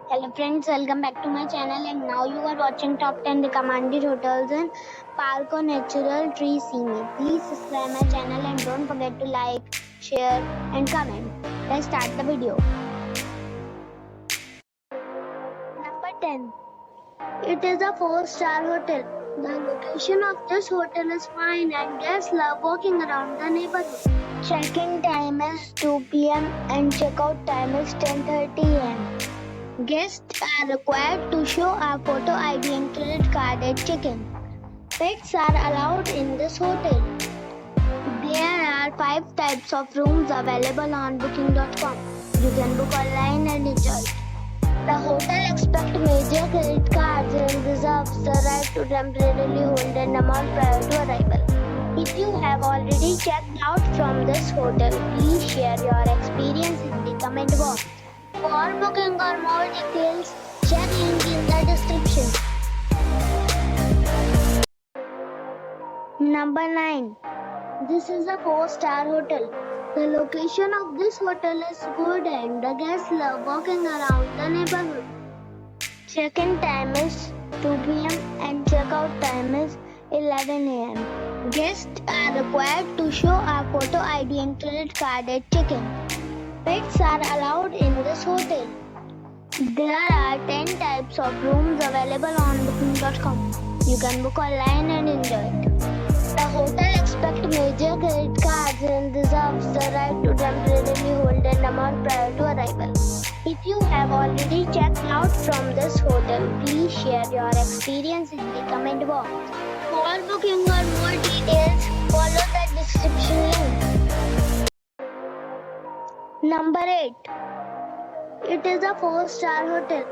Hello friends, welcome back to my channel and now you are watching top 10 recommended hotels in Parco Naturale Tre Cime. Please subscribe my channel and don't forget to like, share and comment. Let's start the video. Number 10. It is a 4-star hotel. The location of this hotel is fine and guests love walking around the neighborhood. Check-in time is 2 p.m. and check-out time is 10:30 a.m. Guests are required to show a photo ID and credit card at check-in. Pets are allowed in this hotel. There are 5 types of rooms available on booking.com. You can book online and enjoy it. The hotel accepts major credit cards and reserves the right to temporarily hold an amount prior to arrival. If you have already checked out from this hotel, please share your experience in the comment box. For booking or more details, check link in the description. Number 9. This is a 4-star hotel. The location of this hotel is good and the guests love walking around the neighborhood. Check-in time is 2 p.m. and check-out time is 11 a.m. Guests are required to show a photo ID and credit card at check-in. Pets are allowed in this hotel. There are 10 types of rooms available on booking.com. You can book online and enjoy it. The hotel accepts major credit cards and reserves the right to temporarily hold an amount prior to arrival. If you have already checked out from this hotel, please share your experience in the comment box. For booking or more details, follow the description link. Number 8. It is a 4-star hotel.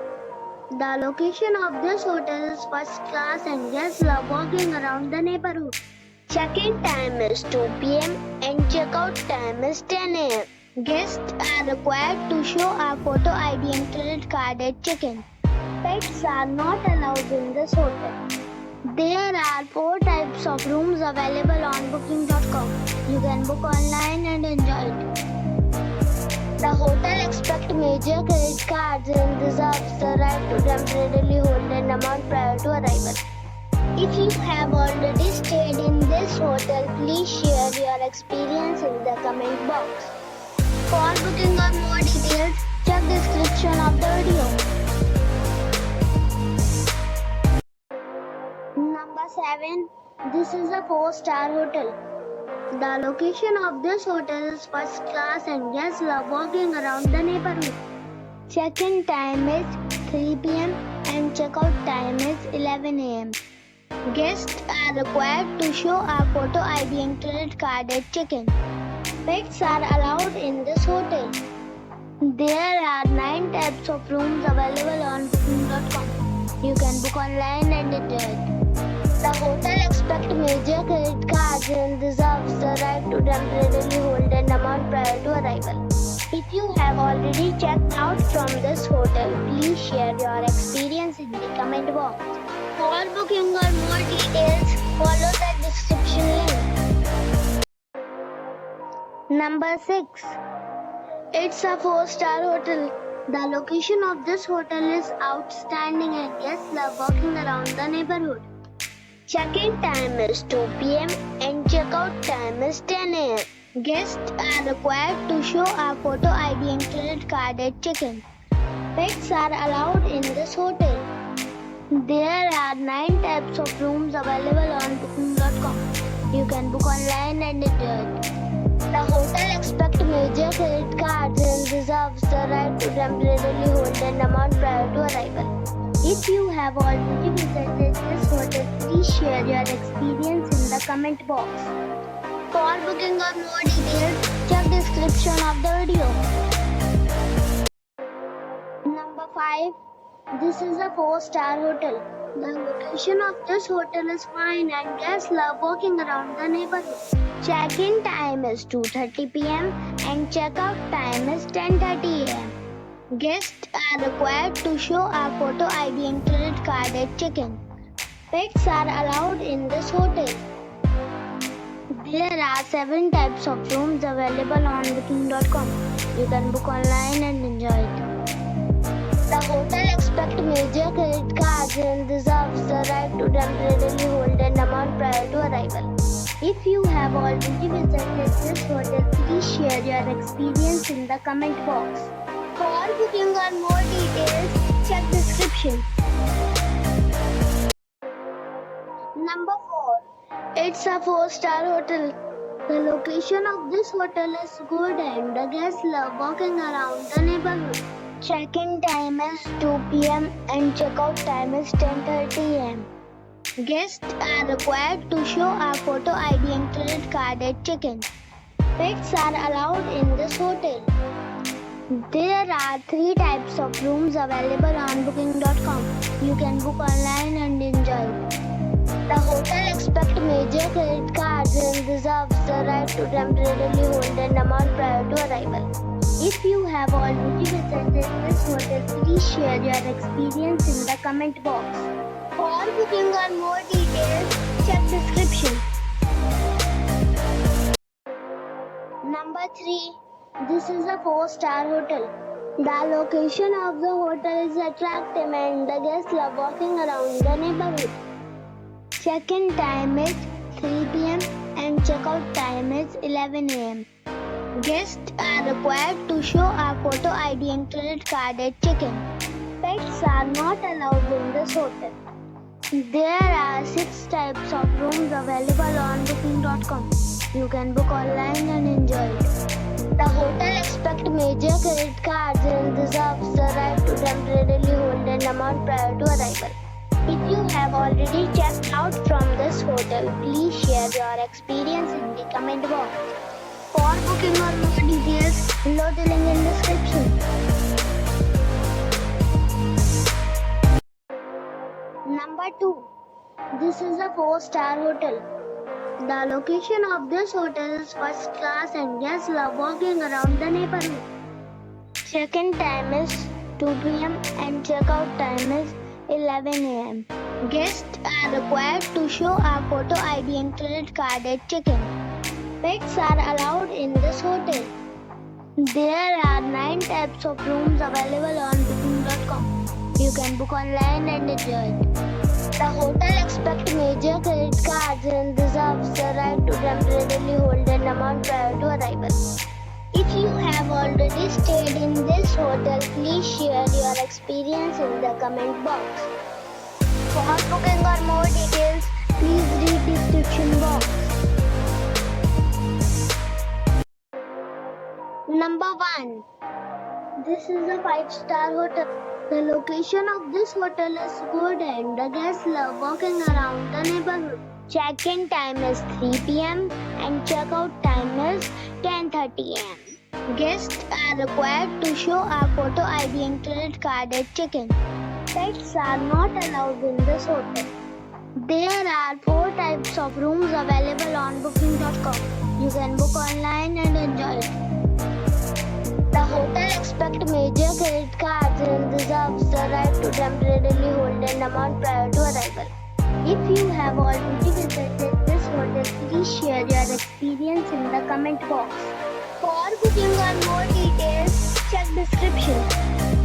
The location of this hotel is first class and guests love walking around the neighborhood. Check-in time is 2 p.m. and check-out time is 10 a.m. Guests are required to show a photo ID and credit card at check-in. Pets are not allowed in this hotel. There are 4 types of rooms available on booking.com. You can book online and enjoy it. The hotel accepts major credit cards and reserves the right to temporarily hold an amount prior to arrival. If you have already stayed in this hotel, please share your experience in the comment box. For booking or more details, check the description of the video. Number 7. This is a 4-star hotel. The location of this hotel is first class and guests love walking around the neighborhood. Check-in time is 3 p.m. and check-out time is 11 a.m. Guests are required to show a photo ID and credit card at check-in. Pets are allowed in this hotel. There are 9 types of rooms available on booking.com. You can book online and enjoy it. The hotel accepts major credit cards and reserves the right to temporarily hold an amount prior to arrival. If you have already checked out from this hotel, please share your experience in the comment box. For booking or more details, follow the description link. Number 6. It's a 4-star hotel. The location of this hotel is outstanding and guests love walking around the neighborhood. Check-in time is 2 p.m. and check-out time is 10 a.m. Guests are required to show a photo ID and credit card at check-in. Pets are allowed in this hotel. There are 9 types of rooms available on booking.com. You can book online and enjoy it. The hotel accepts major credit cards and reserves the right to temporarily hold an amount prior to arrival. If you have already visited this hotel, please share your experience in the comment box. For booking or more details, check the description of the video. Number 5. This is a 4-star hotel. The location of this hotel is fine and guests love walking around the neighborhood. Check-in time is 2:30 p.m. and check-out time is 10:30 a.m. Guests are required to show a photo ID and credit card at check-in. Pets are allowed in this hotel. There are 7 types of rooms available on booking.com. You can book online and enjoy it. The hotel major credit cards and reserves the right to temporarily hold an amount prior to arrival. If you have already visited this hotel, please share your experience in the comment box. For booking or more details, check description. Number 4. It's a 4-star hotel. The location of this hotel is good and the guests love walking around the neighborhood. Check-in time is 2 p.m. and check-out time is 10:30 a.m. Guests are required to show a photo ID and credit card at check-in. Pets are allowed in this hotel. There are 3 types of rooms available on booking.com. You can book online and enjoy it. The hotel expects major credit cards and reserves the right to temporarily hold an amount prior to arrival. If you have already visited this hotel, please share your experience in the comment box. For booking or more details, check description. Number 3. This is a 4-star hotel. The location of the hotel is attractive and the guests love walking around the neighborhood. Check-in time is 3 p.m. and check-out time is 11 a.m. Guests are required to show a photo ID and credit card at check-in. Pets are not allowed in this hotel. There are 6 types of rooms available on booking.com. You can book online and enjoy it. The hotel expects major credit cards and reserves the right to temporarily hold an amount prior to arrival. If you have already checked out from this hotel, please share your experience in the comment box. For booking or more details, below the link in description. Number 2. This is a 4-star hotel. The location of this hotel is first class and guests love walking around the neighborhood. Check-in time is 2 p.m. and check-out time is 11 a.m. Guests are required to show a photo ID and credit card at check-in. Pets are allowed in this hotel. There are 9 types of rooms available on booking.com. You can book online and enjoy it. The hotel expects major credit cards and reserves the right to temporarily hold an amount prior to arrival. If you have already stayed in this hotel, please share your experience in the comment box. For booking or more details, please read description box. Number 1. This is a 5-star hotel. The location of this hotel is good and the guests love walking around the neighborhood. Check-in time is 3 p.m. and check-out time is 10:30 a.m. Guests are required to show a photo ID and credit card at check-in. Pets are not allowed in this hotel. There are 4 types of rooms available on booking.com. You can book online and enjoy it. The hotel expects major credit cards and reserves the right to temporarily hold an amount prior to arrival. If you have already visited this hotel, please share your experience in the comment box. For booking or more details, check description.